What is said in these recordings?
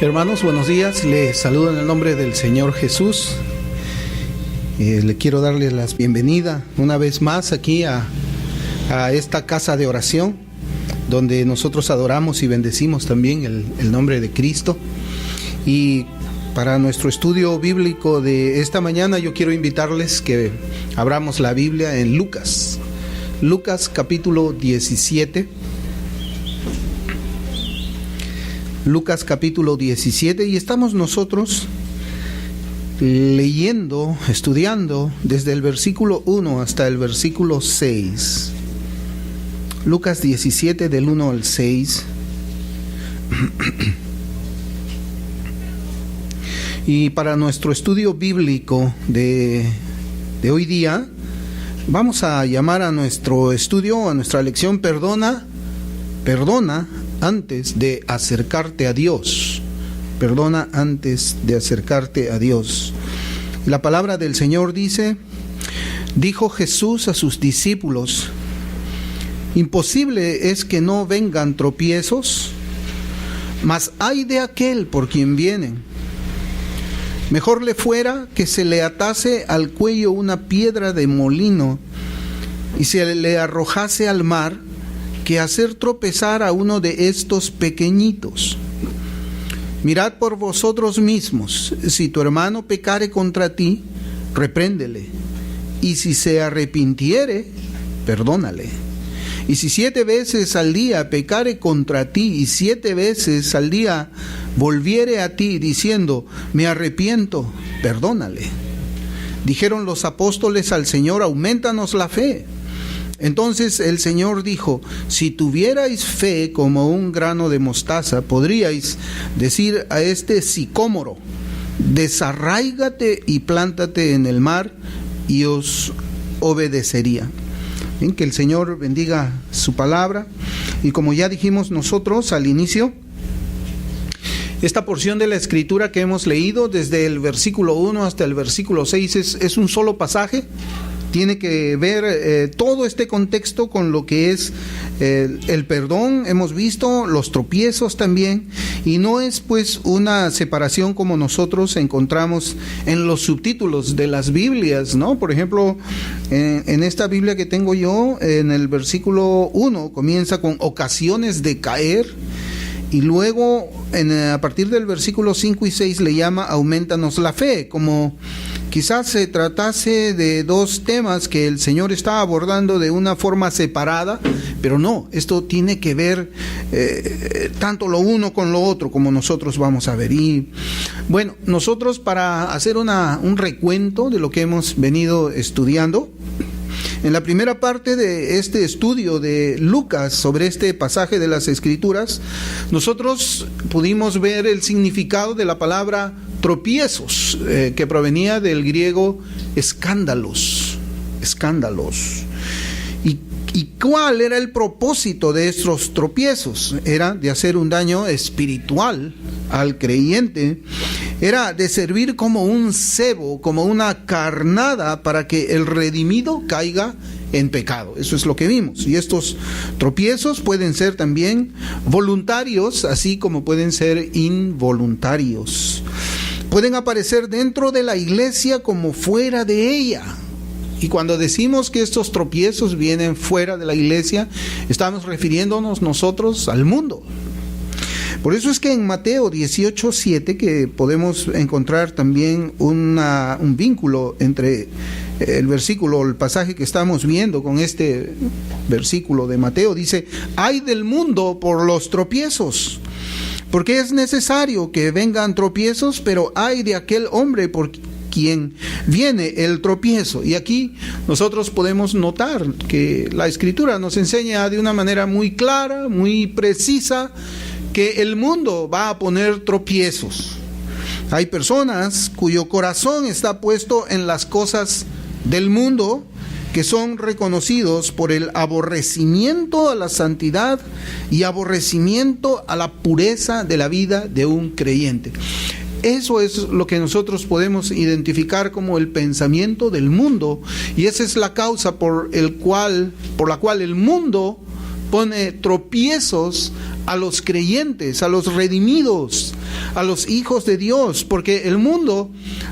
Hermanos, buenos días. Les saludo en el nombre del Señor Jesús. Le quiero darle la bienvenida una vez más aquí a esta casa de oración, donde nosotros adoramos y bendecimos también el nombre de Cristo. Y para nuestro estudio bíblico de esta mañana, yo quiero invitarles que abramos la Biblia en Lucas capítulo 17. Lucas capítulo 17, y estamos nosotros leyendo, estudiando desde el versículo 1 hasta el versículo 6. Lucas 17 del 1 al 6. Y para nuestro estudio bíblico de hoy día, vamos a llamar a nuestro estudio, a nuestra lección, perdona antes de acercarte a Dios. Perdona antes de acercarte a Dios. La palabra del Señor dice: dijo Jesús a sus discípulos: imposible es que no vengan tropiezos, mas ay de aquel por quien vienen. Mejor le fuera que se le atase al cuello una piedra de molino y se le arrojase al mar, que hacer tropezar a uno de estos pequeñitos. Mirad por vosotros mismos: si tu hermano pecare contra ti, repréndele, y si se arrepintiere, perdónale. Y si 7 veces al día pecare contra ti, y 7 veces al día volviere a ti diciendo: me arrepiento, perdónale. Dijeron los apóstoles al Señor: aumentanos la fe. Entonces el Señor dijo: si tuvierais fe como un grano de mostaza, podríais decir a este sicómoro: desarráigate y plántate en el mar, y os obedecería. Bien, que el Señor bendiga su palabra. Y como ya dijimos nosotros al inicio, esta porción de la Escritura que hemos leído desde el versículo 1 hasta el versículo 6 es un solo pasaje. Tiene que ver todo este contexto con lo que es el perdón. Hemos visto los tropiezos también, y no es pues una separación como nosotros encontramos en los subtítulos de las Biblias, ¿no? Por ejemplo, en esta Biblia que tengo yo, en el versículo 1 comienza con ocasiones de caer, y luego a partir del versículo 5 y 6 le llama aumentanos la fe, como quizás se tratase de dos temas que el Señor está abordando de una forma separada, pero no, esto tiene que ver tanto lo uno con lo otro, como nosotros vamos a ver. Y bueno, nosotros, para hacer un recuento de lo que hemos venido estudiando, en la primera parte de este estudio de Lucas sobre este pasaje de las Escrituras, nosotros pudimos ver el significado de la palabra tropiezos, que provenía del griego escándalos. ¿Y cuál era el propósito de estos tropiezos? Era de hacer un daño espiritual al creyente, era de servir como un cebo, como una carnada para que el redimido caiga en pecado. Eso es lo que vimos. Y estos tropiezos pueden ser también voluntarios, así como pueden ser involuntarios. Pueden aparecer dentro de la iglesia como fuera de ella. Y cuando decimos que estos tropiezos vienen fuera de la iglesia, estamos refiriéndonos nosotros al mundo. Por eso es que en Mateo 18:7, que podemos encontrar también un vínculo entre el pasaje que estamos viendo con este versículo de Mateo, dice: ay del mundo por los tropiezos, porque es necesario que vengan tropiezos, pero ay de aquel hombre por quien viene el tropiezo. Y aquí nosotros podemos notar que la Escritura nos enseña de una manera muy clara, muy precisa, que el mundo va a poner tropiezos. Hay personas cuyo corazón está puesto en las cosas del mundo, que son reconocidos por el aborrecimiento a la santidad y aborrecimiento a la pureza de la vida de un creyente. Eso es lo que nosotros podemos identificar como el pensamiento del mundo, y esa es la causa por la cual el mundo pone tropiezos a los creyentes, a los redimidos, a los hijos de Dios, porque el mundo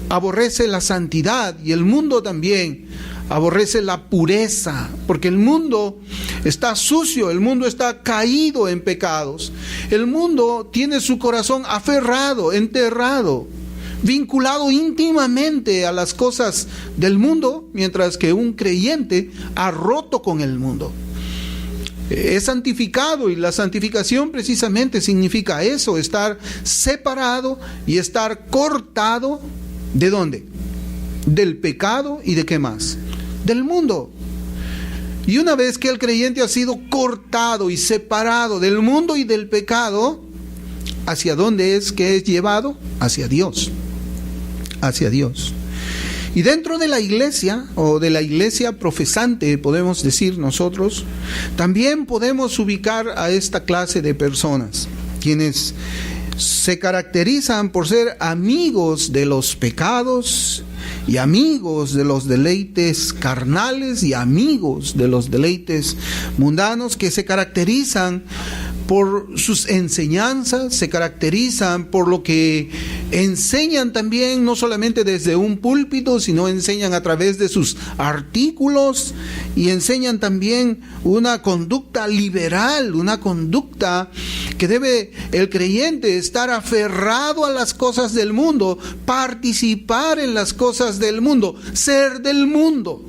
aborrece la santidad y el mundo también aborrece la pureza, porque el mundo está sucio, el mundo está caído en pecados, el mundo tiene su corazón aferrado, enterrado, vinculado íntimamente a las cosas del mundo, mientras que un creyente ha roto con el mundo. Es santificado, y la santificación precisamente significa eso, estar separado y estar cortado. ¿De dónde? Del pecado y de qué más, del mundo. Y una vez que el creyente ha sido cortado y separado del mundo y del pecado, ¿hacia dónde es que es llevado? Hacia Dios, hacia Dios. Y dentro de la iglesia, o de la iglesia profesante, podemos decir nosotros, también podemos ubicar a esta clase de personas, quienes se caracterizan por ser amigos de los pecados y amigos de los deleites carnales y amigos de los deleites mundanos, que se caracterizan por sus enseñanzas, se caracterizan por lo que enseñan también, no solamente desde un púlpito, sino enseñan a través de sus artículos, y enseñan también una conducta liberal, una conducta que debe el creyente estar aferrado a las cosas del mundo, participar en las cosas del mundo, ser del mundo.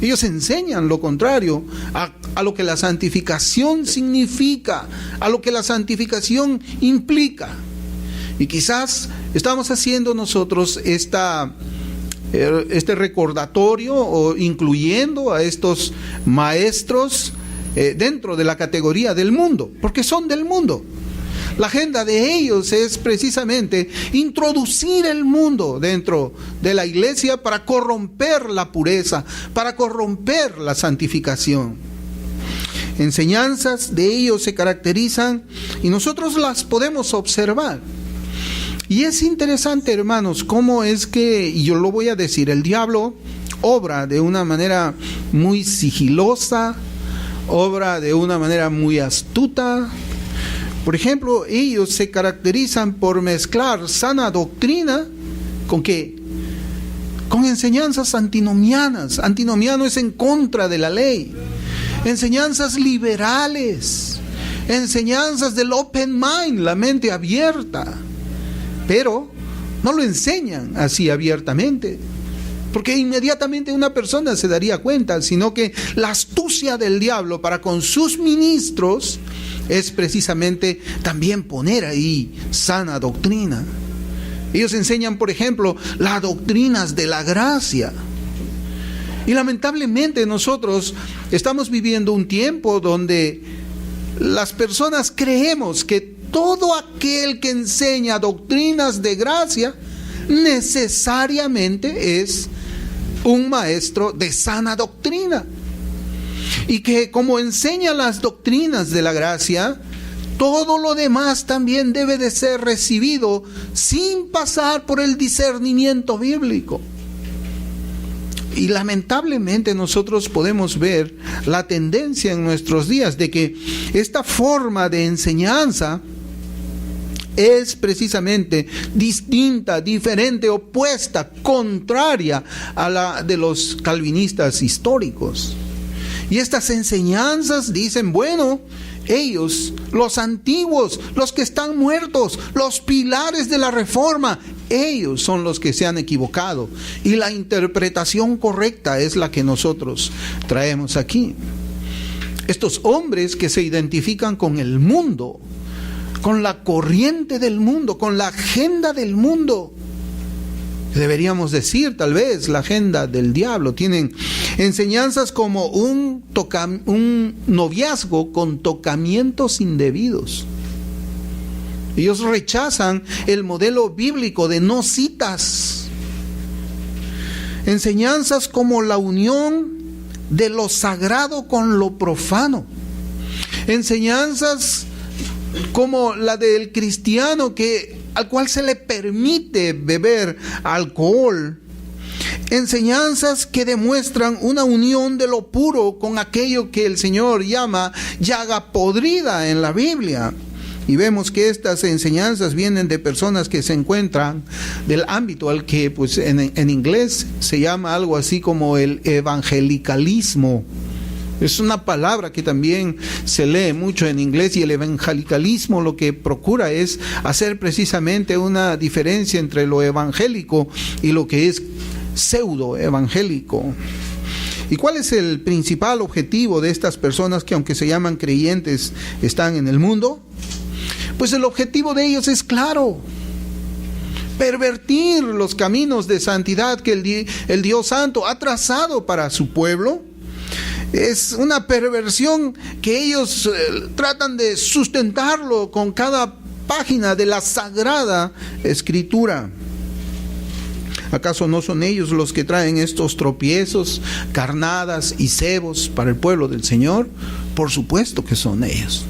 Ellos enseñan lo contrario a lo que la santificación significa, a lo que la santificación implica. Y quizás estamos haciendo nosotros este recordatorio, o incluyendo a estos maestros dentro de la categoría del mundo, porque son del mundo. La agenda de ellos es precisamente introducir el mundo dentro de la iglesia para corromper la pureza, para corromper la santificación. Enseñanzas de ellos se caracterizan y nosotros las podemos observar. Y es interesante, hermanos, cómo es que, y yo lo voy a decir, el diablo obra de una manera muy sigilosa, obra de una manera muy astuta. Por ejemplo, ellos se caracterizan por mezclar sana doctrina ¿con qué? Con enseñanzas antinomianas. Antinomiano es en contra de la ley. Enseñanzas liberales, enseñanzas del open mind, la mente abierta. Pero no lo enseñan así abiertamente, porque inmediatamente una persona se daría cuenta, sino que la astucia del diablo para con sus ministros es precisamente también poner ahí sana doctrina. Ellos enseñan, por ejemplo, las doctrinas de la gracia. Y lamentablemente nosotros estamos viviendo un tiempo donde las personas creemos que todo aquel que enseña doctrinas de gracia necesariamente es un maestro de sana doctrina. Y que como enseña las doctrinas de la gracia, todo lo demás también debe de ser recibido sin pasar por el discernimiento bíblico. Y lamentablemente nosotros podemos ver la tendencia en nuestros días de que esta forma de enseñanza es precisamente distinta, diferente, opuesta, contraria a la de los calvinistas históricos. Y estas enseñanzas dicen, bueno, ellos, los antiguos, los que están muertos, los pilares de la reforma, ellos son los que se han equivocado. Y la interpretación correcta es la que nosotros traemos aquí. Estos hombres que se identifican con el mundo, con la corriente del mundo, con la agenda del mundo, deberíamos decir tal vez la agenda del diablo, tienen enseñanzas como un noviazgo con tocamientos indebidos. Ellos rechazan el modelo bíblico de no citas. Enseñanzas como la unión de lo sagrado con lo profano. Enseñanzas como la del cristiano al cual se le permite beber alcohol. Enseñanzas que demuestran una unión de lo puro con aquello que el Señor llama llaga podrida en la Biblia. Y vemos que estas enseñanzas vienen de personas que se encuentran del ámbito al que pues en inglés se llama algo así como el evangelicalismo. Es una palabra que también se lee mucho en inglés, y el evangelicalismo lo que procura es hacer precisamente una diferencia entre lo evangélico y lo que es pseudo evangélico. ¿Y cuál es el principal objetivo de estas personas que, aunque se llaman creyentes, están en el mundo? Pues el objetivo de ellos es claro: pervertir los caminos de santidad que el Dios Santo ha trazado para su pueblo. Es una perversión que ellos tratan de sustentarlo con cada página de la Sagrada Escritura. ¿Acaso no son ellos los que traen estos tropiezos, carnadas y cebos para el pueblo del Señor? Por supuesto que son ellos.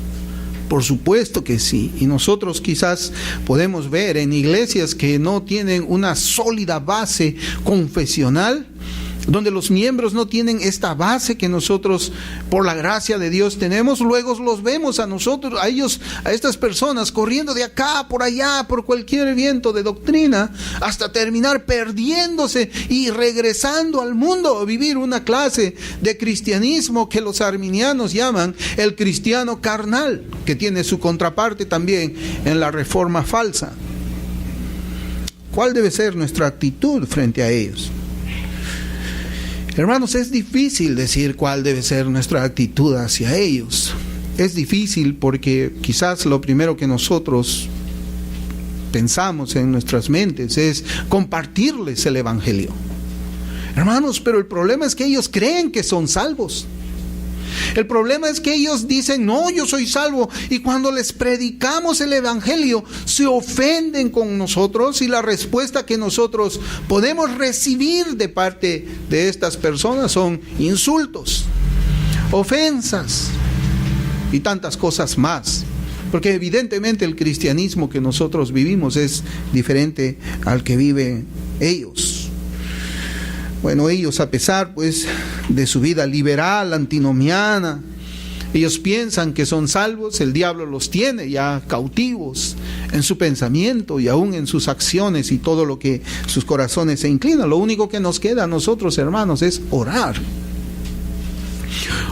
Por supuesto que sí. Y nosotros quizás podemos ver en iglesias que no tienen una sólida base confesional, donde los miembros no tienen esta base que nosotros por la gracia de Dios tenemos. Luego los vemos a nosotros, a ellos, a estas personas corriendo de acá por allá por cualquier viento de doctrina, hasta terminar perdiéndose y regresando al mundo a vivir una clase de cristianismo que los arminianos llaman el cristiano carnal, que tiene su contraparte también en la reforma falsa. ¿Cuál debe ser nuestra actitud frente a ellos? Hermanos, es difícil decir cuál debe ser nuestra actitud hacia ellos. Es difícil porque quizás lo primero que nosotros pensamos en nuestras mentes es compartirles el Evangelio. Hermanos, pero el problema es que ellos creen que son salvos. El problema es que ellos dicen: no, yo soy salvo, y cuando les predicamos el Evangelio se ofenden con nosotros, y la respuesta que nosotros podemos recibir de parte de estas personas son insultos, ofensas y tantas cosas más, porque evidentemente el cristianismo que nosotros vivimos es diferente al que viven ellos. Bueno, ellos, a pesar pues de su vida liberal, antinomiana, ellos piensan que son salvos. El diablo los tiene ya cautivos en su pensamiento y aún en sus acciones y todo lo que sus corazones se inclinan. Lo único que nos queda a nosotros, hermanos, es orar.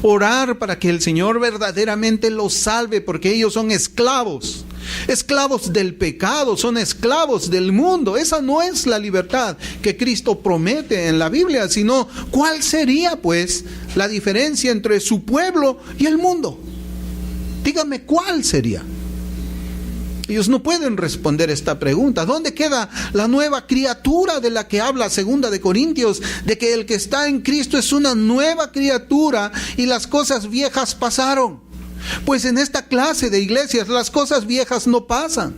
Orar para que el Señor verdaderamente los salve, porque ellos son esclavos. Esclavos del pecado, son esclavos del mundo. Esa no es la libertad que Cristo promete en la Biblia, sino ¿cuál sería pues la diferencia entre su pueblo y el mundo? Dígame, ¿cuál sería? Ellos no pueden responder esta pregunta. ¿Dónde queda la nueva criatura de la que habla 2 de Corintios? De que el que está en Cristo es una nueva criatura y las cosas viejas pasaron. Pues en esta clase de iglesias las cosas viejas no pasan.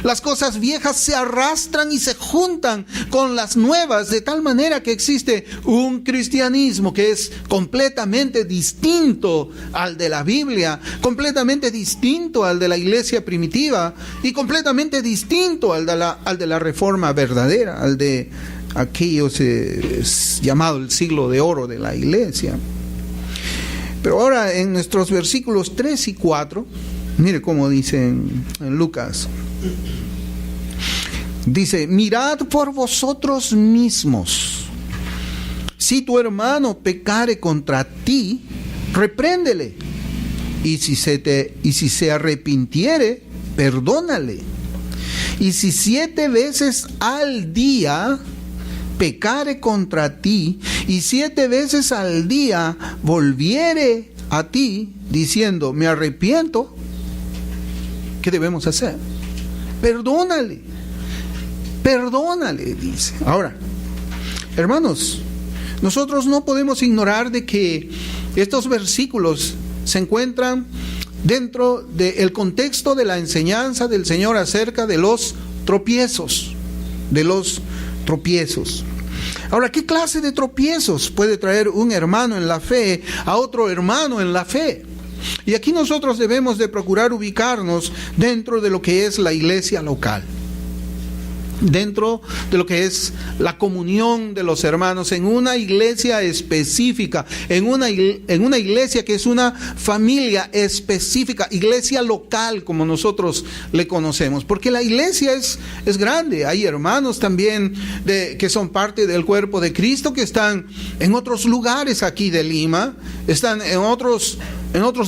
Las cosas viejas se arrastran y se juntan con las nuevas, de tal manera que existe un cristianismo que es completamente distinto al de la Biblia, completamente distinto al de la iglesia primitiva y completamente distinto al de la reforma verdadera, al de aquellos llamado el siglo de oro de la iglesia. Pero ahora en nuestros versículos 3 y 4, mire cómo dice en Lucas. Dice: mirad por vosotros mismos. Si tu hermano pecare contra ti, repréndele. Y si se arrepintiere, perdónale. Y si 7 veces al día pecare contra ti, y 7 veces al día volviere a ti, diciendo: me arrepiento, ¿qué debemos hacer? Perdónale, dice. Ahora, hermanos, nosotros no podemos ignorar de que estos versículos se encuentran dentro del contexto de la enseñanza del Señor acerca de los tropiezos, Ahora, ¿qué clase de tropiezos puede traer un hermano en la fe a otro hermano en la fe? Y aquí nosotros debemos de procurar ubicarnos dentro de lo que es la iglesia local. dentro de lo que es la comunión de los hermanos en una iglesia específica, en una iglesia que es una familia específica, iglesia local como nosotros le conocemos, porque la iglesia es grande. Hay hermanos también que son parte del cuerpo de Cristo, que están en otros lugares aquí de Lima, están en otros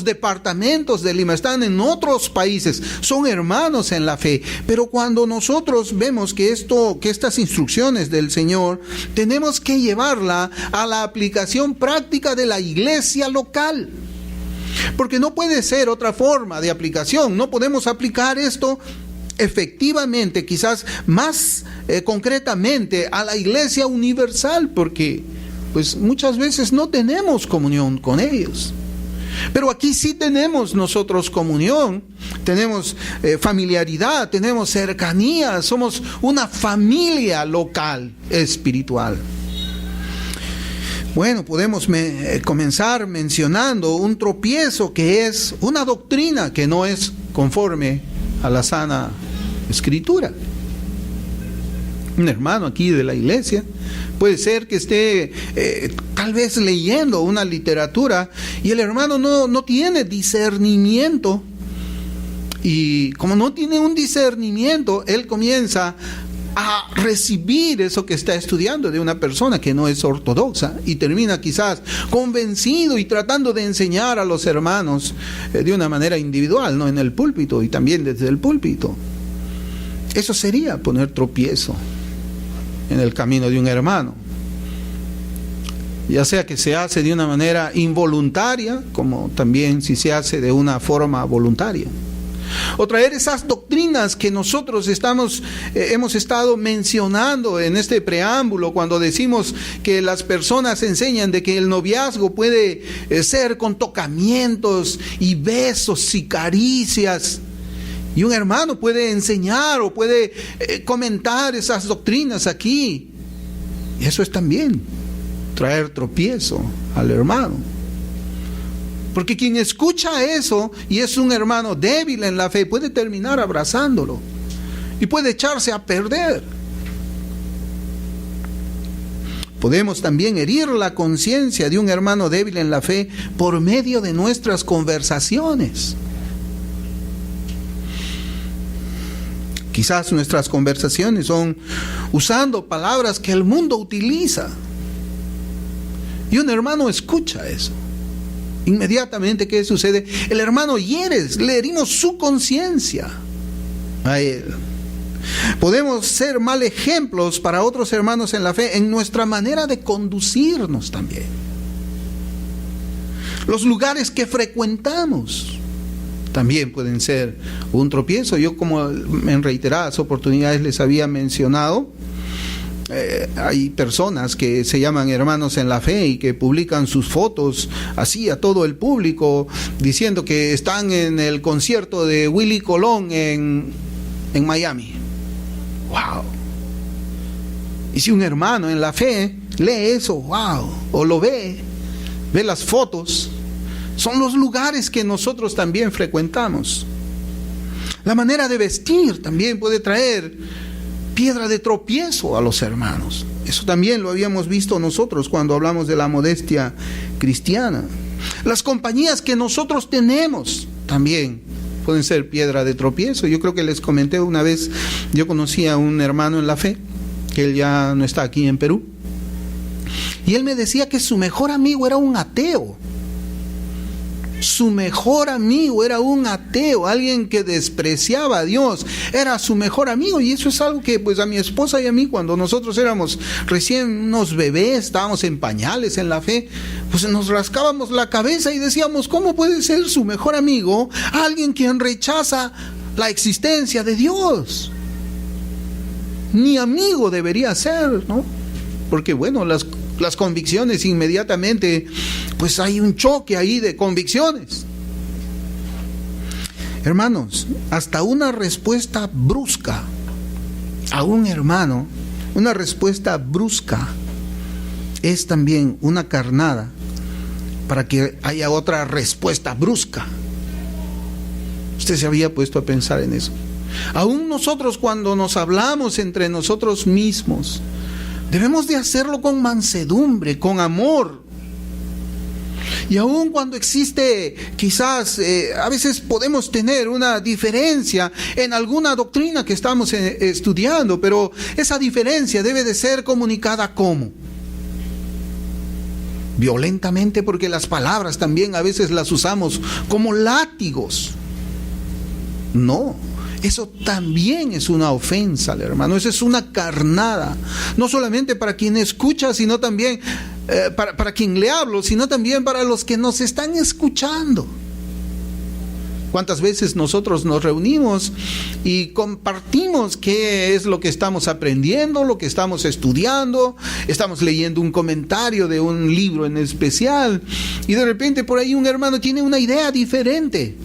departamentos de Lima, están en otros países, son hermanos en la fe. Pero cuando nosotros vemos que estas instrucciones del Señor tenemos que llevarla a la aplicación práctica de la iglesia local, porque no puede ser otra forma de aplicación. No podemos aplicar esto efectivamente, quizás más concretamente, a la iglesia universal, porque pues muchas veces no tenemos comunión con ellos. Pero aquí sí tenemos nosotros comunión, tenemos familiaridad, tenemos cercanía, somos una familia local espiritual. Bueno, podemos comenzar mencionando un tropiezo que es una doctrina que no es conforme a la sana escritura. Un hermano aquí de la iglesia puede ser que esté tal vez leyendo una literatura y el hermano no tiene discernimiento, y como no tiene un discernimiento, él comienza a recibir eso que está estudiando de una persona que no es ortodoxa, y termina quizás convencido y tratando de enseñar a los hermanos de una manera individual, no en el púlpito y también desde el púlpito. Eso sería poner tropiezo en el camino de un hermano, ya sea que se hace de una manera involuntaria, como también si se hace de una forma voluntaria. O traer esas doctrinas que nosotros hemos estado mencionando en este preámbulo, cuando decimos que las personas enseñan de que el noviazgo puede ser con tocamientos y besos y caricias. Y un hermano puede enseñar o puede comentar esas doctrinas aquí. Y eso es también traer tropiezo al hermano. Porque quien escucha eso y es un hermano débil en la fe puede terminar abrazándolo y puede echarse a perder. Podemos también herir la conciencia de un hermano débil en la fe por medio de nuestras conversaciones. Quizás nuestras conversaciones son usando palabras que el mundo utiliza. Y un hermano escucha eso. Inmediatamente, ¿qué sucede? El hermano le herimos su conciencia a él. Podemos ser mal ejemplos para otros hermanos en la fe en nuestra manera de conducirnos también. Los lugares que frecuentamos también pueden ser un tropiezo. Yo, como en reiteradas oportunidades les había mencionado, hay personas que se llaman hermanos en la fe y que publican sus fotos así a todo el público, diciendo que están en el concierto de Willy Colón en Miami. ¡Wow! Y si un hermano en la fe lee eso, ¡wow!, o lo ve las fotos, son los lugares que nosotros también frecuentamos. La manera de vestir también puede traer piedra de tropiezo a los hermanos. Eso también lo habíamos visto nosotros cuando hablamos de la modestia cristiana. Las compañías que nosotros tenemos también pueden ser piedra de tropiezo. Yo creo que les comenté una vez, yo conocí a un hermano en la fe, que él ya no está aquí en Perú, y él me decía que su mejor amigo era un ateo. Su mejor amigo era un ateo, alguien que despreciaba a Dios, era su mejor amigo. Y eso es algo que pues a mi esposa y a mí, cuando nosotros éramos recién unos bebés, estábamos en pañales en la fe, pues nos rascábamos la cabeza y decíamos, ¿cómo puede ser su mejor amigo alguien quien rechaza la existencia de Dios? Ni amigo debería ser, ¿no? Porque bueno, las convicciones inmediatamente, pues hay un choque ahí de convicciones. Hermanos, hasta una respuesta brusca a un hermano, una respuesta brusca es también una carnada para que haya otra respuesta brusca. Usted se había puesto a pensar en eso. Aún nosotros, cuando nos hablamos entre nosotros mismos, debemos de hacerlo con mansedumbre, con amor. Y aun cuando existe, quizás, a veces podemos tener una diferencia en alguna doctrina que estamos estudiando, pero esa diferencia debe de ser comunicada ¿cómo? Violentamente, porque las palabras también a veces las usamos como látigos. No, eso también es una ofensa, hermano. Eso es una carnada. No solamente para quien escucha, sino también para quien le hablo, sino también para los que nos están escuchando. ¿Cuántas veces nosotros nos reunimos y compartimos qué es lo que estamos aprendiendo, lo que estamos estudiando? Estamos leyendo un comentario de un libro en especial y de repente por ahí un hermano tiene una idea diferente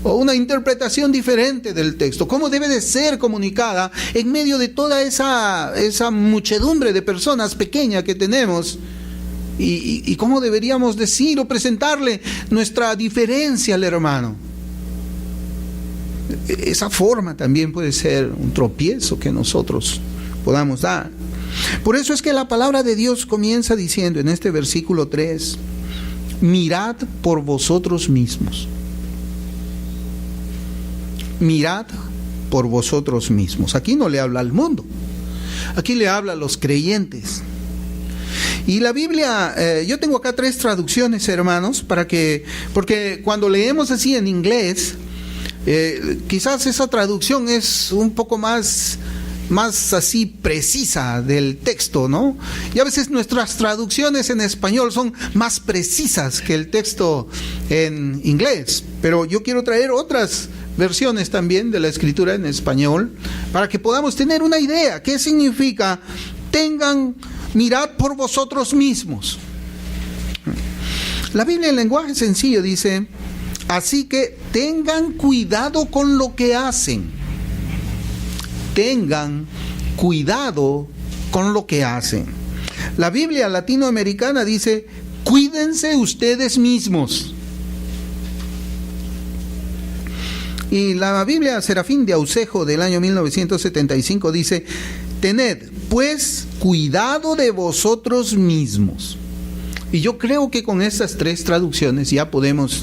o una interpretación diferente del texto. ¿Cómo debe de ser comunicada en medio de toda esa muchedumbre de personas pequeñas que tenemos? ¿Y cómo deberíamos decir o presentarle nuestra diferencia al hermano? Esa forma también puede ser un tropiezo que nosotros podamos dar. Por eso es que la palabra de Dios comienza diciendo en este versículo 3: mirad por vosotros mismos. Mirad por vosotros mismos. Aquí no le habla al mundo, aquí le habla a los creyentes. Y la Biblia, yo tengo acá 3 traducciones, hermanos, porque cuando leemos así en inglés, quizás esa traducción es un poco más así precisa del texto, ¿no? Y a veces nuestras traducciones en español son más precisas que el texto en inglés, pero yo quiero traer otras versiones también de la escritura en español para que podamos tener una idea. ¿Qué significa? Mirad por vosotros mismos. La Biblia en lenguaje sencillo dice: así que tengan cuidado con lo que hacen. Tengan cuidado con lo que hacen. La Biblia latinoamericana dice: cuídense ustedes mismos. Y la Biblia Serafín de Aucejo del año 1975 dice: tened pues cuidado de vosotros mismos. Y yo creo que con estas 3 traducciones ya podemos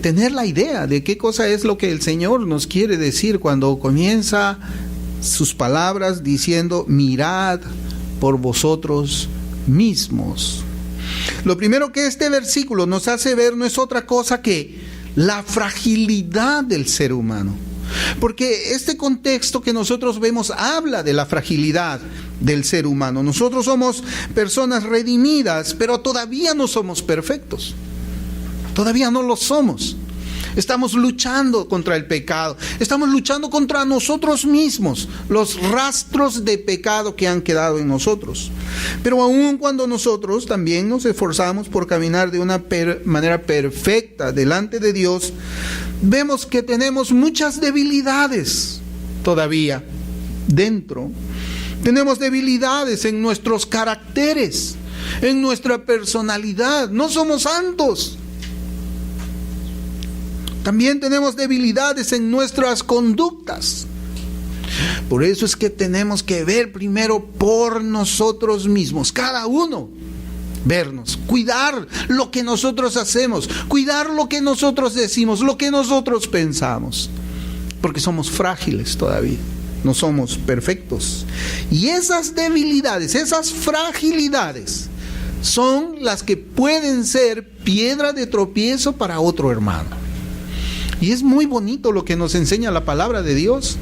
tener la idea de qué cosa es lo que el Señor nos quiere decir cuando comienza sus palabras diciendo: mirad por vosotros mismos. Lo primero que este versículo nos hace ver no es otra cosa que la fragilidad del ser humano. Porque este contexto que nosotros vemos habla de la fragilidad del ser humano. Nosotros somos personas redimidas, pero todavía no somos perfectos. Todavía no lo somos. Estamos luchando contra el pecado. Estamos luchando contra nosotros mismos, los rastros de pecado que han quedado en nosotros. Pero aun cuando nosotros también nos esforzamos por caminar de una manera perfecta delante de Dios, vemos que tenemos muchas debilidades todavía dentro. Tenemos debilidades en nuestros caracteres, en nuestra personalidad. No somos santos. También tenemos debilidades en nuestras conductas. Por eso es que tenemos que ver primero por nosotros mismos, cada uno. Vernos, cuidar lo que nosotros hacemos, cuidar lo que nosotros decimos, lo que nosotros pensamos, porque somos frágiles todavía, no somos perfectos. Y esas debilidades, esas fragilidades son las que pueden ser piedra de tropiezo para otro hermano. Y es muy bonito lo que nos enseña la palabra de Dios,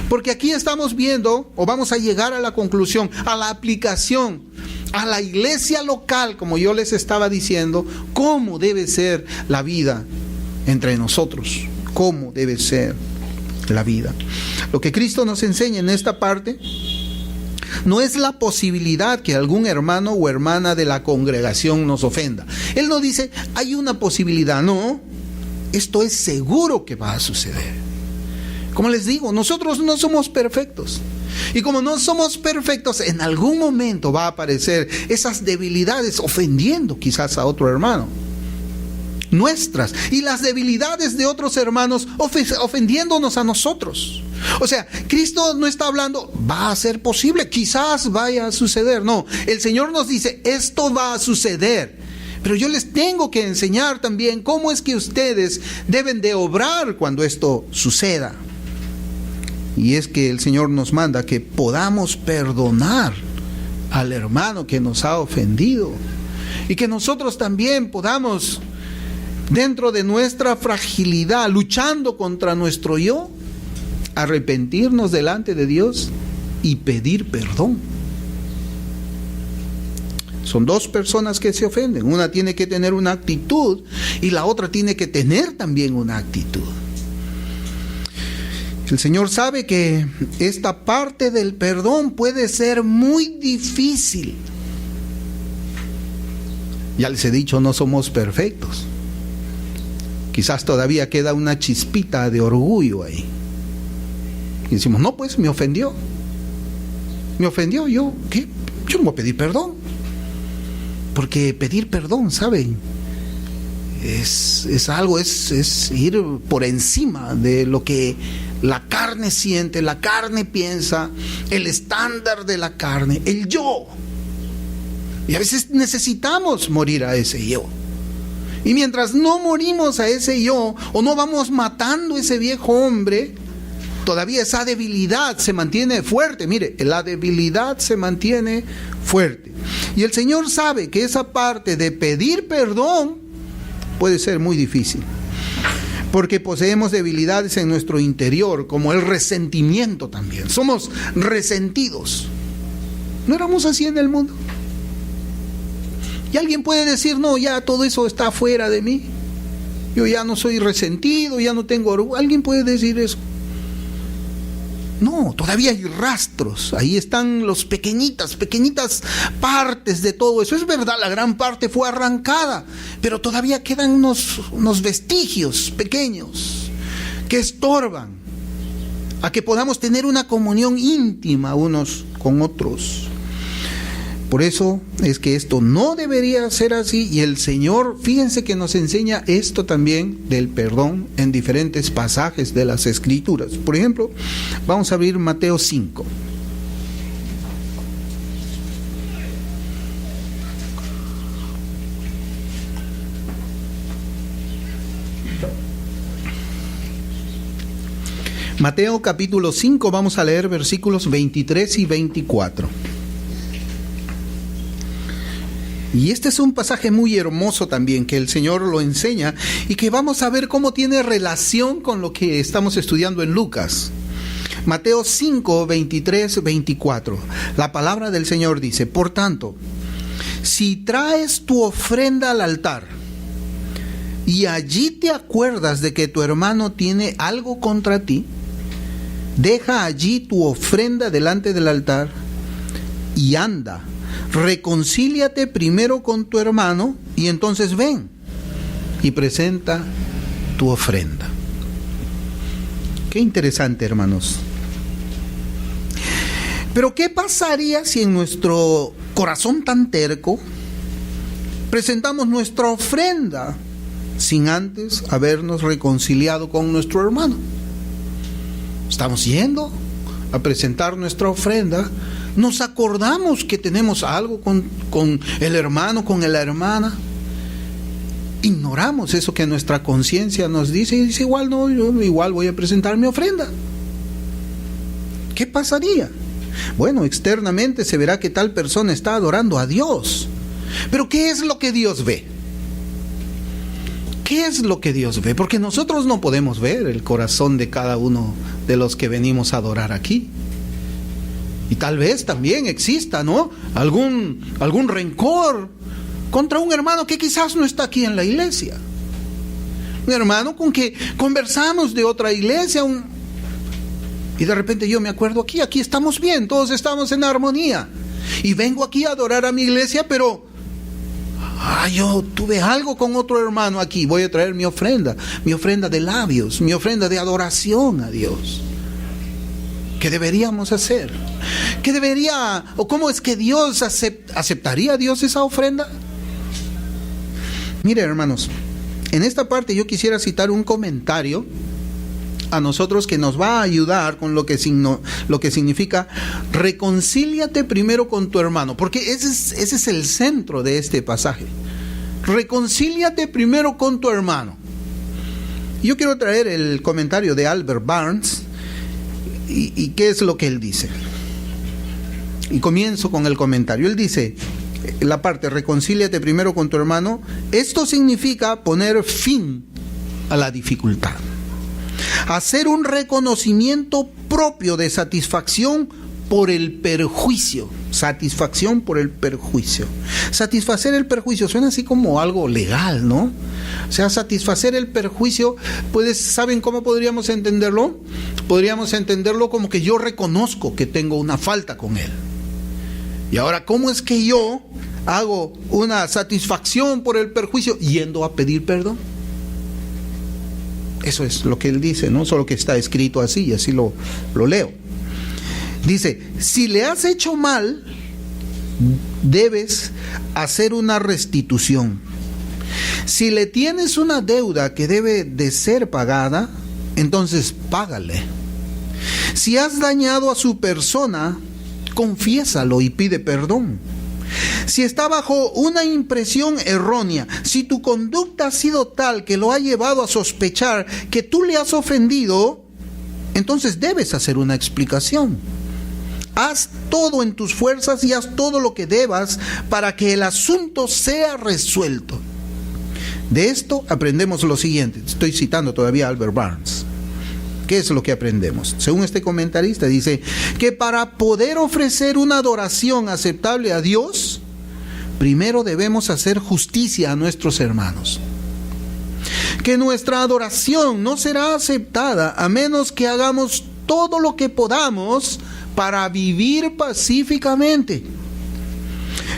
porque aquí estamos viendo, o vamos a llegar a la conclusión, a la aplicación, a la iglesia local, como yo les estaba diciendo, cómo debe ser la vida entre nosotros, cómo debe ser la vida. Lo que Cristo nos enseña en esta parte no es la posibilidad que algún hermano o hermana de la congregación nos ofenda. Él no dice, hay una posibilidad, no. Esto es seguro que va a suceder. Como les digo, nosotros no somos perfectos. Y como no somos perfectos, en algún momento va a aparecer esas debilidades ofendiendo quizás a otro hermano. nuestras y las debilidades de otros hermanos, ofendiéndonos a nosotros. O sea, Cristo no está hablando, va a ser posible, quizás vaya a suceder. No, el Señor nos dice, esto va a suceder. Pero yo les tengo que enseñar también cómo es que ustedes deben de obrar cuando esto suceda. Y es que el Señor nos manda que podamos perdonar al hermano que nos ha ofendido. Y que nosotros también podamos, dentro de nuestra fragilidad, luchando contra nuestro yo, arrepentirnos delante de Dios y pedir perdón. Son dos personas que se ofenden. Una tiene que tener una actitud y la otra tiene que tener también una actitud. El Señor sabe que esta parte del perdón puede ser muy difícil. Ya les he dicho, no somos perfectos. Quizás todavía queda una chispita de orgullo ahí. Y decimos, no, pues me ofendió. Me ofendió, yo, ¿qué? Yo no voy a pedir perdón. Porque pedir perdón, ¿saben? Es algo, es ir por encima de lo que la carne siente, la carne piensa, el estándar de la carne, el yo. Y a veces necesitamos morir a ese yo. Y mientras no morimos a ese yo, o no vamos matando ese viejo hombre, todavía esa debilidad se mantiene fuerte. Mire, la debilidad se mantiene fuerte. Y el Señor sabe que esa parte de pedir perdón puede ser muy difícil. Porque poseemos debilidades en nuestro interior, como el resentimiento también. Somos resentidos. ¿No éramos así en el mundo? Y alguien puede decir, no, ya todo eso está fuera de mí. Yo ya no soy resentido, ya no tengo orgullo. ¿Alguien puede decir eso? No, todavía hay rastros. Ahí están los pequeñitas partes de todo eso. Es verdad, la gran parte fue arrancada, pero todavía quedan unos vestigios pequeños que estorban a que podamos tener una comunión íntima unos con otros. Por eso es que esto no debería ser así, y el Señor, fíjense que nos enseña esto también del perdón en diferentes pasajes de las Escrituras. Por ejemplo, vamos a abrir Mateo 5. Mateo capítulo 5, vamos a leer versículos 23 y 24. Y este es un pasaje muy hermoso también, que el Señor lo enseña y que vamos a ver cómo tiene relación con lo que estamos estudiando en Lucas. Mateo 5, 23, 24. La palabra del Señor dice, por tanto, si traes tu ofrenda al altar y allí te acuerdas de que tu hermano tiene algo contra ti, deja allí tu ofrenda delante del altar y anda. Reconcíliate primero con tu hermano y entonces ven y presenta tu ofrenda. Qué interesante, hermanos. Pero ¿qué pasaría si en nuestro corazón tan terco presentamos nuestra ofrenda sin antes habernos reconciliado con nuestro hermano? Estamos yendo a presentar nuestra ofrenda, nos acordamos que tenemos algo con el hermano, con la hermana, ignoramos eso que nuestra conciencia nos dice y dice, igual no, yo igual voy a presentar mi ofrenda. ¿Qué pasaría? Bueno, externamente se verá que tal persona está adorando a Dios, pero ¿qué es lo que Dios ve? ¿Qué es lo que Dios ve? Porque nosotros no podemos ver el corazón de cada uno de los que venimos a adorar aquí. Y tal vez también exista, ¿no?, algún rencor contra un hermano que quizás no está aquí en la iglesia. Un hermano con que conversamos de otra iglesia, y de repente yo me acuerdo, aquí estamos bien, todos estamos en armonía. Y vengo aquí a adorar a mi iglesia, pero yo tuve algo con otro hermano aquí, voy a traer mi ofrenda de labios, mi ofrenda de adoración a Dios. ¿Qué deberíamos hacer? ¿Qué debería, o cómo es que Dios aceptaría a Dios esa ofrenda? Mire, hermanos, En esta parte yo quisiera citar un comentario a nosotros que nos va a ayudar con lo que significa reconcíliate primero con tu hermano, porque ese es el centro de este pasaje. Reconcíliate primero con tu hermano. Yo quiero traer el comentario de Albert Barnes y qué es lo que él dice. Y comienzo con el comentario. Él dice, la parte reconcíliate primero con tu hermano, esto significa poner fin a la dificultad, hacer un reconocimiento propio de satisfacción por el perjuicio. Satisfacción por el perjuicio. Satisfacer el perjuicio suena así como algo legal, ¿no? O sea, satisfacer el perjuicio, ¿saben cómo podríamos entenderlo? Podríamos entenderlo como que yo reconozco que tengo una falta con él. Y ahora, ¿cómo es que yo hago una satisfacción por el perjuicio? Yendo a pedir perdón. Eso es lo que él dice, ¿no? Solo que está escrito así, y así lo leo. Dice, si le has hecho mal, debes hacer una restitución. Si le tienes una deuda que debe de ser pagada, entonces págale. Si has dañado a su persona, confiésalo y pide perdón. Si está bajo una impresión errónea, si tu conducta ha sido tal que lo ha llevado a sospechar que tú le has ofendido, entonces debes hacer una explicación. Haz todo en tus fuerzas y haz todo lo que debas para que el asunto sea resuelto. De esto aprendemos lo siguiente. Estoy citando todavía a Albert Barnes. ¿Qué es lo que aprendemos? Según este comentarista, dice que para poder ofrecer una adoración aceptable a Dios, primero debemos hacer justicia a nuestros hermanos. Que nuestra adoración no será aceptada a menos que hagamos todo lo que podamos para vivir pacíficamente.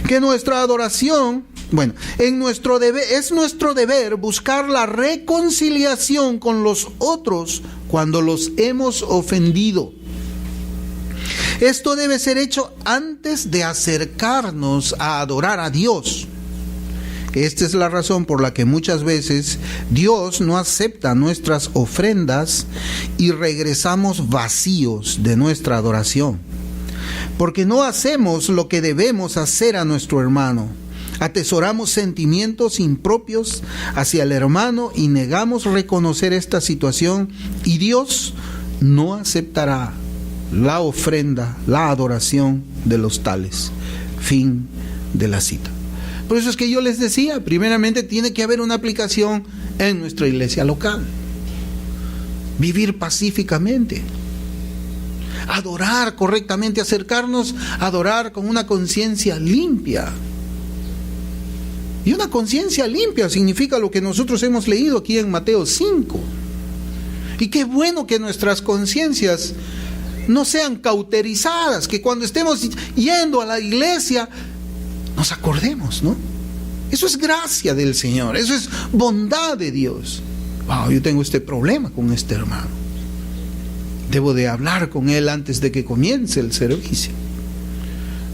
Que nuestra adoración, es nuestro deber buscar la reconciliación con los otros cuando los hemos ofendido. Esto debe ser hecho antes de acercarnos a adorar a Dios. Esta es la razón por la que muchas veces Dios no acepta nuestras ofrendas y regresamos vacíos de nuestra adoración. Porque no hacemos lo que debemos hacer a nuestro hermano. Atesoramos sentimientos impropios hacia el hermano y negamos reconocer esta situación, y Dios no aceptará la ofrenda, la adoración de los tales. Fin de la cita. Por eso es que yo les decía, primeramente tiene que haber una aplicación en nuestra iglesia local. Vivir pacíficamente. Adorar correctamente, acercarnos a adorar con una conciencia limpia. Y una conciencia limpia significa lo que nosotros hemos leído aquí en Mateo 5. Y qué bueno que nuestras conciencias no sean cauterizadas, que cuando estemos yendo a la iglesia nos acordemos, ¿no? Eso es gracia del Señor, eso es bondad de Dios. Wow, yo tengo este problema con este hermano. Debo de hablar con él antes de que comience el servicio.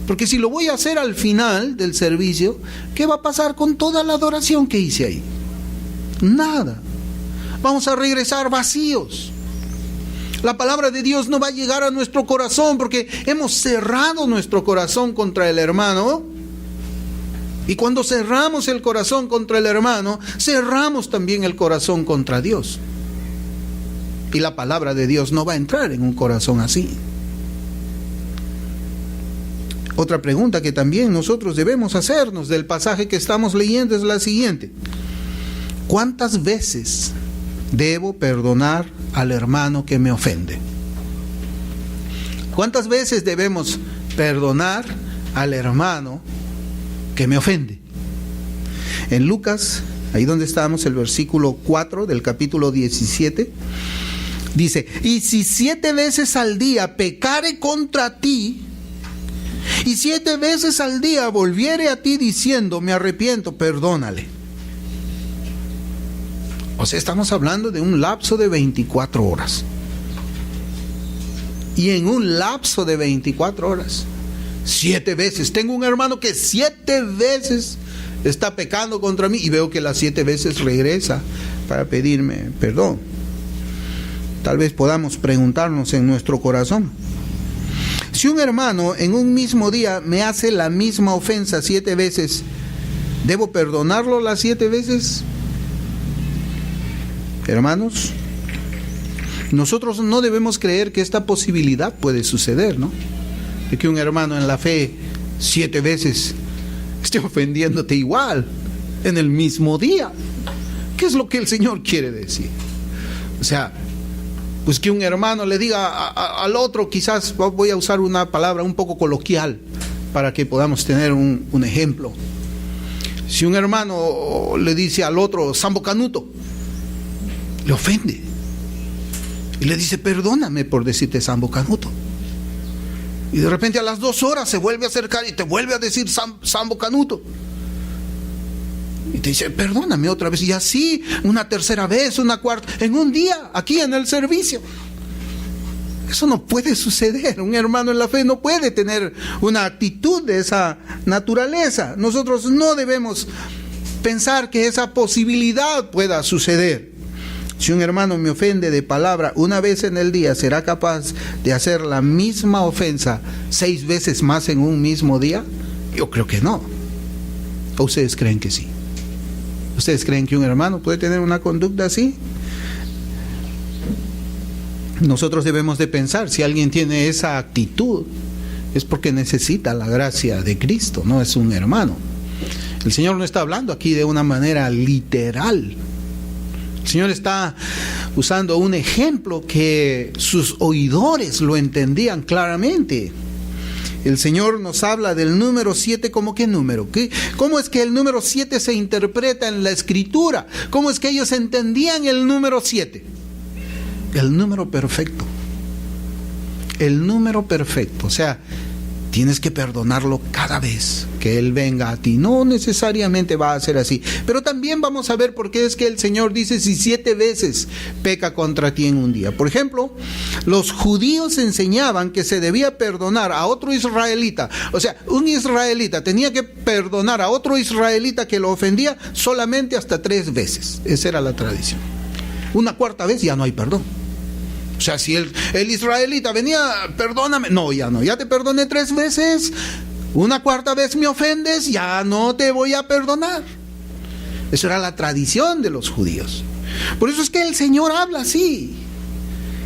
Porque si lo voy a hacer al final del servicio, ¿qué va a pasar con toda la adoración que hice ahí? Nada. Vamos a regresar vacíos. La palabra de Dios no va a llegar a nuestro corazón porque hemos cerrado nuestro corazón contra el hermano. Y cuando cerramos el corazón contra el hermano, cerramos también el corazón contra Dios. Y la palabra de Dios no va a entrar en un corazón así. Otra pregunta que también nosotros debemos hacernos del pasaje que estamos leyendo es la siguiente: ¿cuántas veces debo perdonar al hermano que me ofende? ¿Cuántas veces debemos perdonar al hermano que me ofende? En Lucas, ahí donde estamos, el versículo 4 del capítulo 17, dice: y si 7 veces al día pecare contra ti, y 7 veces al día volviere a ti diciendo, me arrepiento, perdónale. O sea, estamos hablando de un lapso de 24 horas. Y en un lapso de 24 horas, 7 veces. Tengo un hermano que 7 veces está pecando contra mí y veo que las 7 veces regresa para pedirme perdón. Tal vez podamos preguntarnos en nuestro corazón: si un hermano en un mismo día me hace la misma ofensa 7 veces, ¿debo perdonarlo las 7 veces? Hermanos, nosotros no debemos creer que esta posibilidad puede suceder, ¿no? De que un hermano en la fe 7 veces esté ofendiéndote igual en el mismo día. ¿Qué es lo que el Señor quiere decir? O sea, pues que un hermano le diga al otro, quizás voy a usar una palabra un poco coloquial para que podamos tener un ejemplo. Si un hermano le dice al otro Sambo Canuto, le ofende y le dice perdóname por decirte Sambo Canuto, y de repente a las 2 horas se vuelve a acercar y te vuelve a decir Sambo Canuto, y te dice perdóname otra vez, y así una tercera vez, una cuarta, en un día aquí en el servicio. Eso no puede suceder. Un hermano en la fe no puede tener una actitud de esa naturaleza. Nosotros no debemos pensar que esa posibilidad pueda suceder. Si un hermano me ofende de palabra una vez en el día, ¿será capaz de hacer la misma ofensa 6 veces más en un mismo día? Yo creo que no. ¿O ustedes creen que sí? ¿Ustedes creen que un hermano puede tener una conducta así? Nosotros debemos de pensar, si alguien tiene esa actitud, es porque necesita la gracia de Cristo, no es un hermano. El Señor no está hablando aquí de una manera literal. El Señor está usando un ejemplo que sus oidores lo entendían claramente. El Señor nos habla del número 7, ¿cómo qué número? ¿Cómo es que el número 7 se interpreta en la Escritura? ¿Cómo es que ellos entendían el número 7? El número perfecto. El número perfecto. O sea, tienes que perdonarlo cada vez que Él venga a ti. No necesariamente va a ser así. Pero también vamos a ver por qué es que el Señor dice si 7 veces peca contra ti en un día. Por ejemplo, los judíos enseñaban que se debía perdonar a otro israelita. O sea, un israelita tenía que perdonar a otro israelita que lo ofendía solamente hasta 3 veces. Esa era la tradición. Una 4ª vez ya no hay perdón. O sea, si el israelita venía, perdóname, no, ya te perdoné 3 veces, una 4ª vez me ofendes, ya no te voy a perdonar. Eso era la tradición de los judíos. Por eso es que el Señor habla así.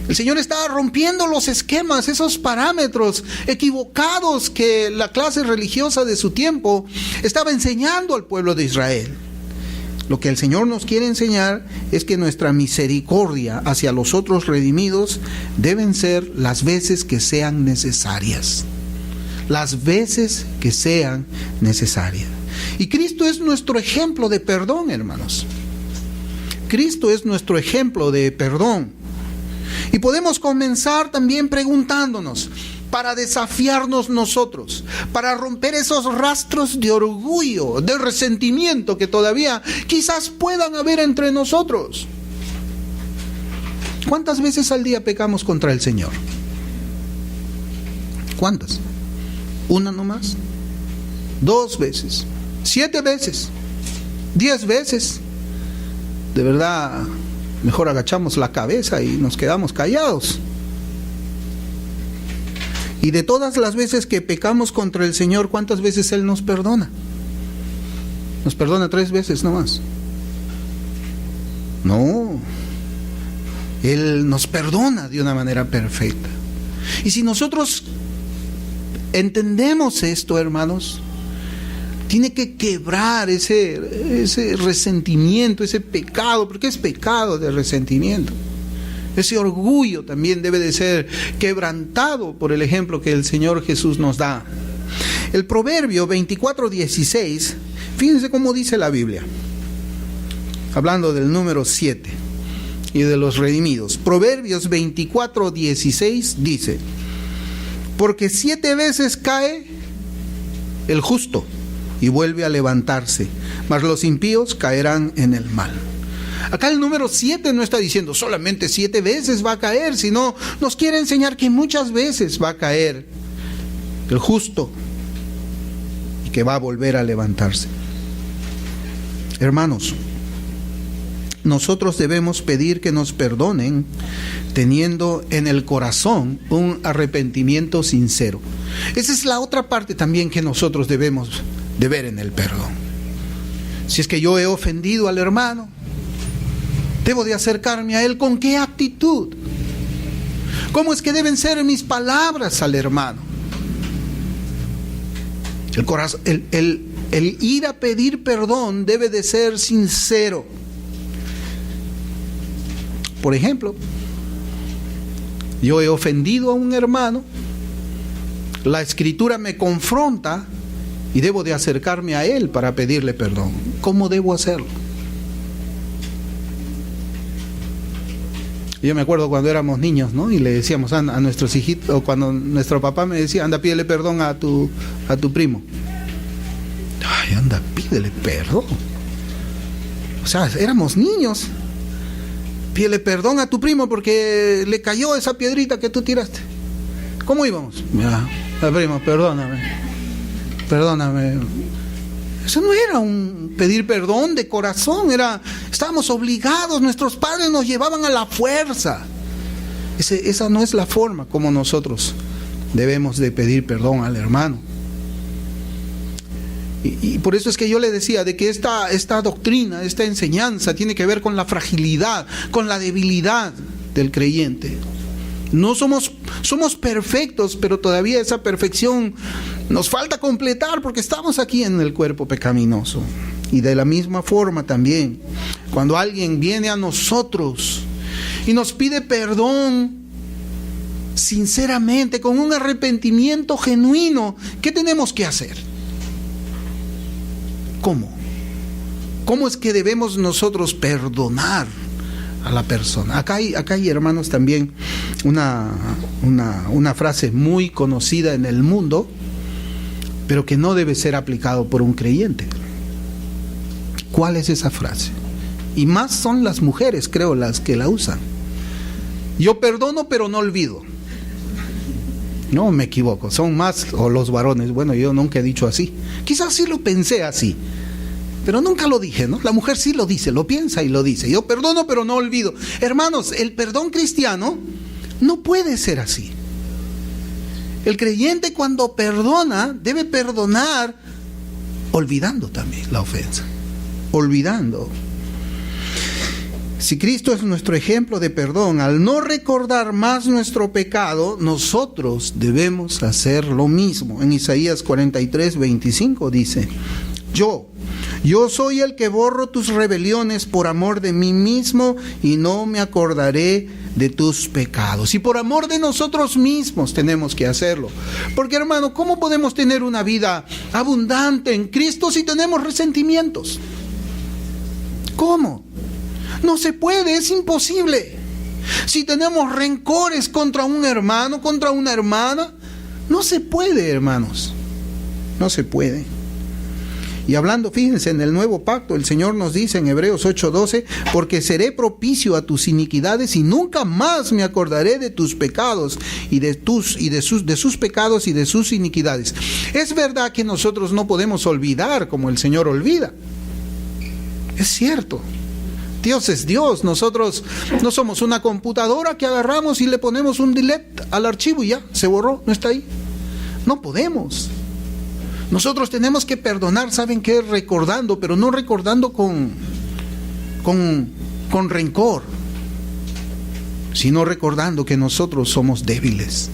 El Señor estaba rompiendo los esquemas, esos parámetros equivocados que la clase religiosa de su tiempo estaba enseñando al pueblo de Israel. Lo que el Señor nos quiere enseñar es que nuestra misericordia hacia los otros redimidos deben ser las veces que sean necesarias. Las veces que sean necesarias. Y Cristo es nuestro ejemplo de perdón, hermanos. Cristo es nuestro ejemplo de perdón. Y podemos comenzar también preguntándonos, para desafiarnos nosotros, para romper esos rastros de orgullo, de resentimiento que todavía quizás puedan haber entre nosotros. ¿Cuántas veces al día pecamos contra el Señor? ¿Cuántas? ¿Una nomás? 2 veces, 7 veces, 10 veces. De verdad, mejor agachamos la cabeza y nos quedamos callados. Y de todas las veces que pecamos contra el Señor, ¿cuántas veces Él nos perdona? Nos perdona 3 veces nomás. No, Él nos perdona de una manera perfecta. Y si nosotros entendemos esto, hermanos, tiene que quebrar ese resentimiento, ese pecado, porque es pecado de resentimiento. Ese orgullo también debe de ser quebrantado por el ejemplo que el Señor Jesús nos da. El Proverbio 24:16, fíjense cómo dice la Biblia, hablando del número 7 y de los redimidos. Proverbios 24:16 dice: porque 7 veces cae el justo y vuelve a levantarse, mas los impíos caerán en el mal. Acá el número 7 no está diciendo solamente 7 veces va a caer, sino nos quiere enseñar que muchas veces va a caer el justo y que va a volver a levantarse. Hermanos, nosotros debemos pedir que nos perdonen teniendo en el corazón un arrepentimiento sincero. Esa es la otra parte también que nosotros debemos de ver en el perdón. Si es que yo he ofendido al hermano, debo de acercarme a él. ¿Con qué actitud? ¿Cómo es que deben ser mis palabras al hermano? El ir a pedir perdón debe de ser sincero. Por ejemplo, yo he ofendido a un hermano, la Escritura me confronta y debo de acercarme a él para pedirle perdón. ¿Cómo debo hacerlo? Yo me acuerdo cuando éramos niños, ¿no? Y le decíamos a nuestros hijitos, o cuando nuestro papá me decía, anda, pídele perdón a tu primo. Ay, anda, pídele perdón. O sea, éramos niños. Pídele perdón a tu primo porque le cayó esa piedrita que tú tiraste. ¿Cómo íbamos? Mira, primo, perdóname. Eso no era un pedir perdón de corazón, estábamos obligados, nuestros padres nos llevaban a la fuerza. Esa no es la forma como nosotros debemos de pedir perdón al hermano. Y por eso es que yo le decía de que esta doctrina, esta enseñanza tiene que ver con la fragilidad, con la debilidad del creyente. No somos perfectos, pero todavía esa perfección nos falta completar porque estamos aquí en el cuerpo pecaminoso. Y de la misma forma también, cuando alguien viene a nosotros y nos pide perdón sinceramente, con un arrepentimiento genuino, ¿qué tenemos que hacer? ¿Cómo? ¿Cómo es que debemos nosotros perdonar a la persona? Acá hay, hermanos, también una frase muy conocida en el mundo, pero que no debe ser aplicado por un creyente. ¿Cuál es esa frase? Y más son las mujeres, creo, las que la usan. Yo perdono, pero no olvido. No, me equivoco, son más, o los varones. Bueno, yo nunca he dicho así. Quizás sí lo pensé así, pero nunca lo dije, ¿no? La mujer sí lo dice, lo piensa y lo dice. Yo perdono, pero no olvido. Hermanos, el perdón cristiano no puede ser así. El creyente, cuando perdona, debe perdonar olvidando también la ofensa. Olvidando. Si Cristo es nuestro ejemplo de perdón, al no recordar más nuestro pecado, nosotros debemos hacer lo mismo. En Isaías 43:25 dice: Yo soy el que borro tus rebeliones por amor de mí mismo y no me acordaré de tus pecados. Y por amor de nosotros mismos tenemos que hacerlo. Porque, hermano, ¿cómo podemos tener una vida abundante en Cristo si tenemos resentimientos? ¿Cómo? No se puede, es imposible. Si tenemos rencores contra un hermano, contra una hermana, no se puede, hermanos. No se puede. Y hablando, fíjense, en el nuevo pacto, el Señor nos dice en Hebreos 8:12: porque seré propicio a tus iniquidades y nunca más me acordaré de tus pecados y de sus pecados y de sus iniquidades. Es verdad que nosotros no podemos olvidar como el Señor olvida. Es cierto. Dios es Dios. Nosotros no somos una computadora que agarramos y le ponemos un delete al archivo y ya, se borró, no está ahí. No podemos. Nosotros tenemos que perdonar, ¿saben qué? Recordando, pero no recordando con rencor, sino recordando que nosotros somos débiles.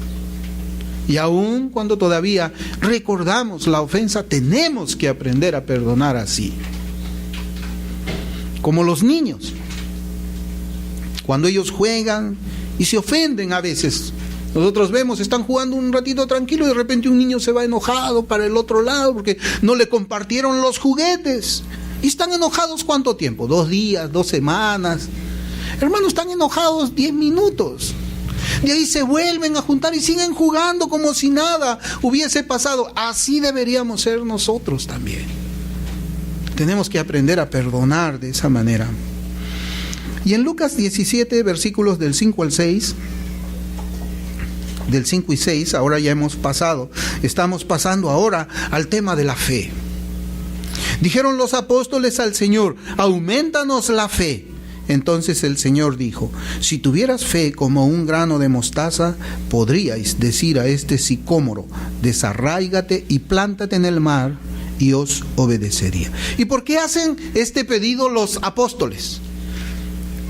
Y aun cuando todavía recordamos la ofensa, tenemos que aprender a perdonar así. Como los niños, cuando ellos juegan y se ofenden a veces. Nosotros vemos, están jugando un ratito tranquilo y de repente un niño se va enojado para el otro lado porque no le compartieron los juguetes. Y están enojados, ¿cuánto tiempo? 2 días, 2 semanas. Hermanos, están enojados 10 minutos. De ahí se vuelven a juntar y siguen jugando como si nada hubiese pasado. Así deberíamos ser nosotros también. Tenemos que aprender a perdonar de esa manera. Y en Lucas 17, versículos del 5 al 6, del 5 y 6, ahora ya estamos pasando ahora al tema de la fe. Dijeron los apóstoles al Señor: aumentanos la fe. Entonces el Señor dijo: si tuvieras fe como un grano de mostaza, podríais decir a este sicómoro: desarráigate y plántate en el mar, y os obedecería. ¿Y por qué hacen este pedido los apóstoles?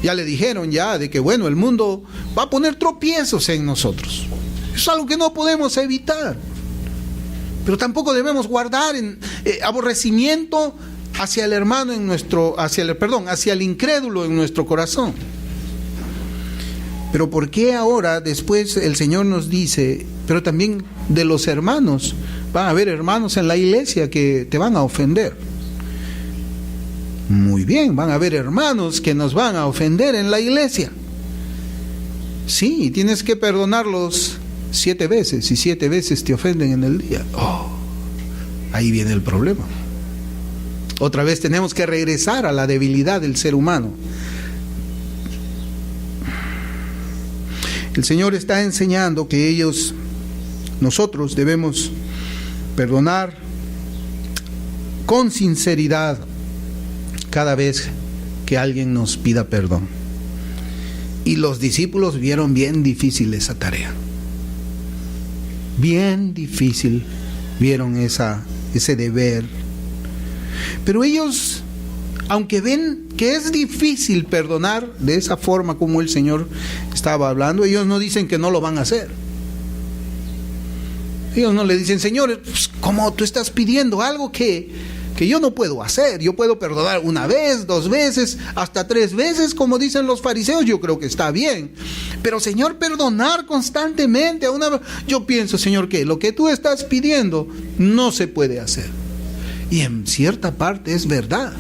Ya le dijeron de que el mundo va a poner tropiezos en nosotros. Es algo que no podemos evitar. Pero tampoco debemos guardar aborrecimiento hacia el hermano hacia el incrédulo en nuestro corazón. Pero ¿por qué ahora después el Señor nos dice, pero también de los hermanos? Van a haber hermanos en la iglesia que te van a ofender. Muy bien, van a haber hermanos que nos van a ofender en la iglesia. Sí, tienes que perdonarlos 7 veces, y 7 veces te ofenden en el día. Ahí viene el problema. Otra vez tenemos que regresar a la debilidad del ser humano. El Señor está enseñando que nosotros debemos perdonar con sinceridad cada vez que alguien nos pida perdón. Y los discípulos vieron bien difícil esa tarea. Bien difícil vieron ese deber. Pero ellos, aunque ven que es difícil perdonar de esa forma como el Señor estaba hablando, ellos no dicen que no lo van a hacer. Ellos no le dicen: Señor, ¿cómo tú estás pidiendo algo que yo no puedo hacer? Yo puedo perdonar 1 vez, 2 veces, hasta 3 veces, como dicen los fariseos. Yo creo que está bien. Pero Señor, perdonar constantemente yo pienso, Señor, que lo que tú estás pidiendo no se puede hacer. Y en cierta parte es verdad.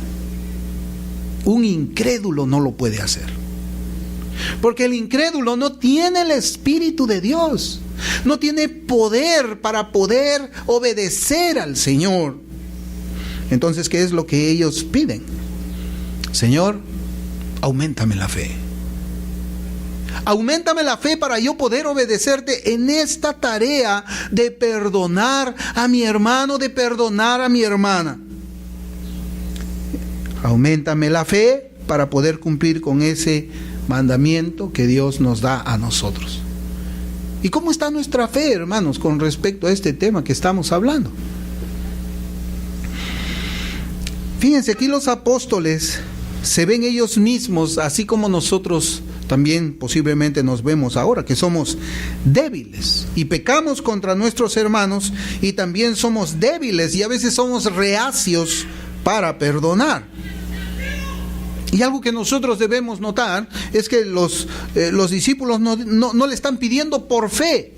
Un incrédulo no lo puede hacer. Porque el incrédulo no tiene el Espíritu de Dios. No tiene poder para poder obedecer al Señor. Entonces, ¿qué es lo que ellos piden? Señor, auméntame la fe. Auméntame la fe para yo poder obedecerte en esta tarea de perdonar a mi hermano, de perdonar a mi hermana. Auméntame la fe para poder cumplir con ese mandamiento que Dios nos da a nosotros. ¿Y cómo está nuestra fe, hermanos, con respecto a este tema que estamos hablando? Fíjense, aquí los apóstoles se ven ellos mismos, así como nosotros también posiblemente nos vemos ahora, que somos débiles y pecamos contra nuestros hermanos, y también somos débiles y a veces somos reacios para perdonar. Y algo que nosotros debemos notar es que los discípulos no le están pidiendo por fe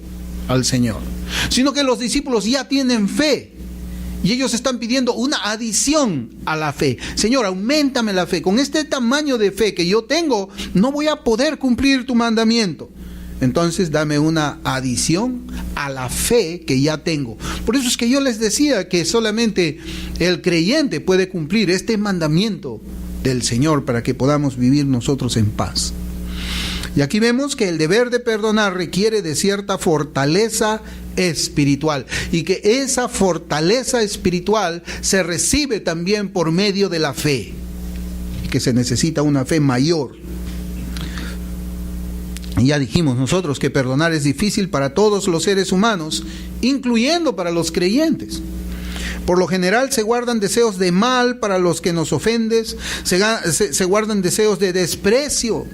al Señor, sino que los discípulos ya tienen fe. Y ellos están pidiendo una adición a la fe. Señor, auméntame la fe. Con este tamaño de fe que yo tengo, no voy a poder cumplir tu mandamiento. Entonces dame una adición a la fe que ya tengo. Por eso es que yo les decía que solamente el creyente puede cumplir este mandamiento del Señor para que podamos vivir nosotros en paz. Y aquí vemos que el deber de perdonar requiere de cierta fortaleza espiritual, y que esa fortaleza espiritual se recibe también por medio de la fe, y que se necesita una fe mayor. Y ya dijimos nosotros que perdonar es difícil para todos los seres humanos, incluyendo para los creyentes. Por lo general se guardan deseos de mal para los que nos ofenden, se guardan deseos de desprecio,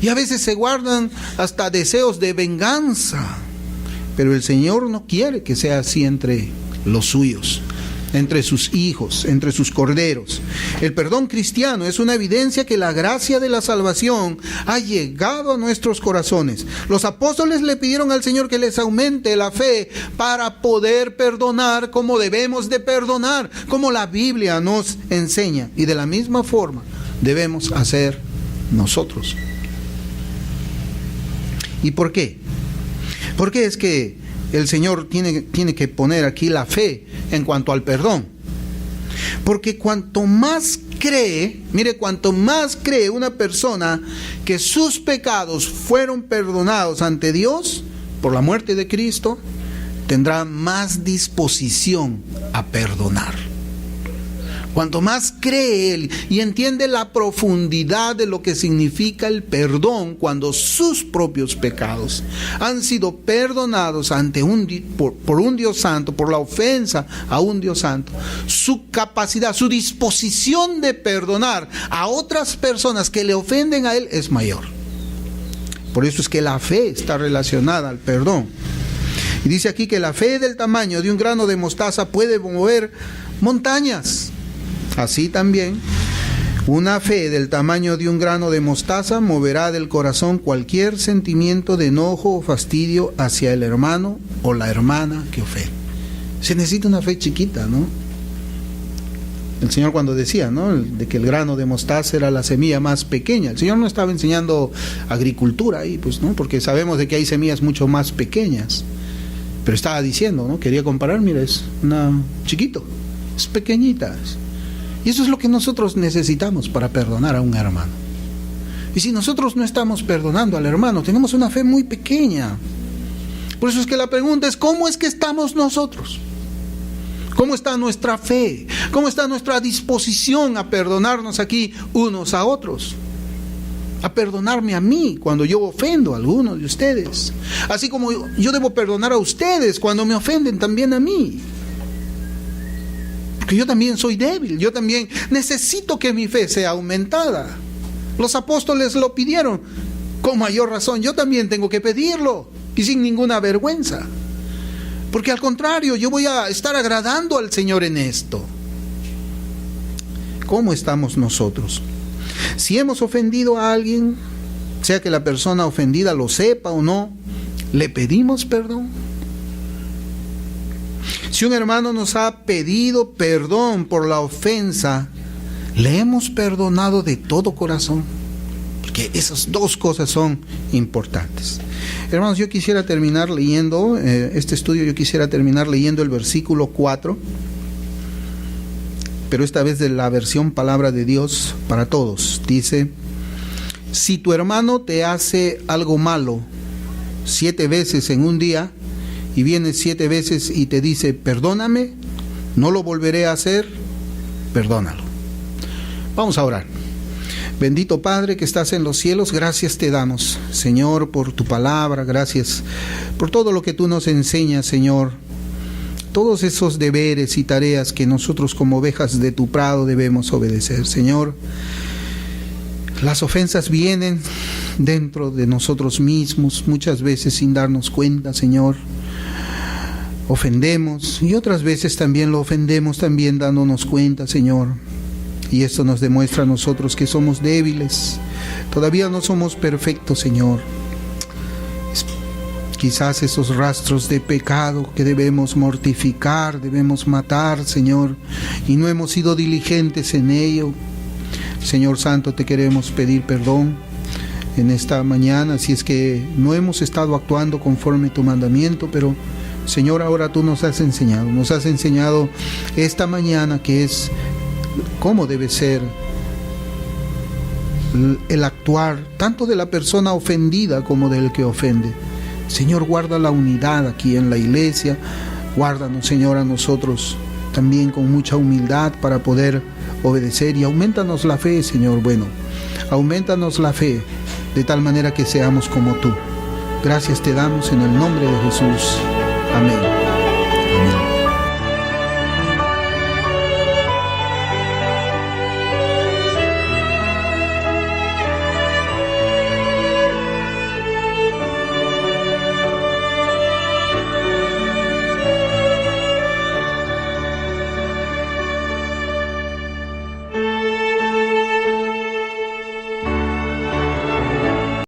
y a veces se guardan hasta deseos de venganza. Pero el Señor no quiere que sea así entre los suyos, entre sus hijos, entre sus corderos. El perdón cristiano es una evidencia que la gracia de la salvación ha llegado a nuestros corazones. Los apóstoles le pidieron al Señor que les aumente la fe para poder perdonar como debemos de perdonar, como la Biblia nos enseña. Y de la misma forma debemos hacer nosotros. ¿Y por qué? Porque es que el Señor tiene que poner aquí la fe en cuanto al perdón. Porque cuanto más cree una persona que sus pecados fueron perdonados ante Dios por la muerte de Cristo, tendrá más disposición a perdonar. Cuanto más cree él y entiende la profundidad de lo que significa el perdón, cuando sus propios pecados han sido perdonados por un Dios santo, por la ofensa a un Dios santo, su capacidad, su disposición de perdonar a otras personas que le ofenden a él es mayor. Por eso es que la fe está relacionada al perdón. Y dice aquí que la fe del tamaño de un grano de mostaza puede mover montañas. Así también, una fe del tamaño de un grano de mostaza moverá del corazón cualquier sentimiento de enojo o fastidio hacia el hermano o la hermana que ofende. Se necesita una fe chiquita, ¿no? El Señor cuando decía, ¿no?, de que el grano de mostaza era la semilla más pequeña, el Señor no estaba enseñando agricultura ahí, pues, ¿no?, porque sabemos de que hay semillas mucho más pequeñas. Pero estaba diciendo, ¿no?, quería comparar, mira, es una chiquito, es pequeñita. Y eso es lo que nosotros necesitamos para perdonar a un hermano. Y si nosotros no estamos perdonando al hermano, tenemos una fe muy pequeña. Por eso es que la pregunta es, ¿cómo es que estamos nosotros? ¿Cómo está nuestra fe? ¿Cómo está nuestra disposición a perdonarnos aquí unos a otros? A perdonarme a mí cuando yo ofendo a alguno de ustedes. Así como yo debo perdonar a ustedes cuando me ofenden también a mí. Porque yo también soy débil, yo también necesito que mi fe sea aumentada. Los apóstoles lo pidieron, con mayor razón yo también tengo que pedirlo, y sin ninguna vergüenza. Porque al contrario, yo voy a estar agradando al Señor en esto. ¿Cómo estamos nosotros? Si hemos ofendido a alguien, sea que la persona ofendida lo sepa o no, ¿le pedimos perdón? Si un hermano nos ha pedido perdón por la ofensa, ¿le hemos perdonado de todo corazón? Porque esas dos cosas son importantes. Hermanos, yo quisiera terminar leyendo este estudio, yo quisiera terminar leyendo el versículo 4, pero esta vez de la versión Palabra de Dios para todos. Dice: si tu hermano te hace algo malo 7 veces en un día, y viene 7 veces y te dice, perdóname, no lo volveré a hacer, perdónalo. Vamos a orar. Bendito Padre que estás en los cielos, gracias te damos, Señor, por tu palabra, gracias por todo lo que tú nos enseñas, Señor. Todos esos deberes y tareas que nosotros como ovejas de tu prado debemos obedecer, Señor. Las ofensas vienen dentro de nosotros mismos, muchas veces sin darnos cuenta, Señor. Ofendemos y otras veces también lo ofendemos también dándonos cuenta, Señor. Y esto nos demuestra a nosotros que somos débiles. Todavía no somos perfectos, Señor. Quizás esos rastros de pecado que debemos mortificar, debemos matar, Señor, y no hemos sido diligentes en ello. Señor Santo, te queremos pedir perdón en esta mañana, si es que no hemos estado actuando conforme tu mandamiento, pero Señor, ahora tú nos has enseñado esta mañana que es cómo debe ser el actuar tanto de la persona ofendida como del que ofende. Señor, guarda la unidad aquí en la iglesia, guárdanos, Señor, a nosotros también con mucha humildad para poder obedecer, y aumentanos la fe, Señor, bueno, aumentanos la fe de tal manera que seamos como tú. Gracias te damos en el nombre de Jesús. Amén.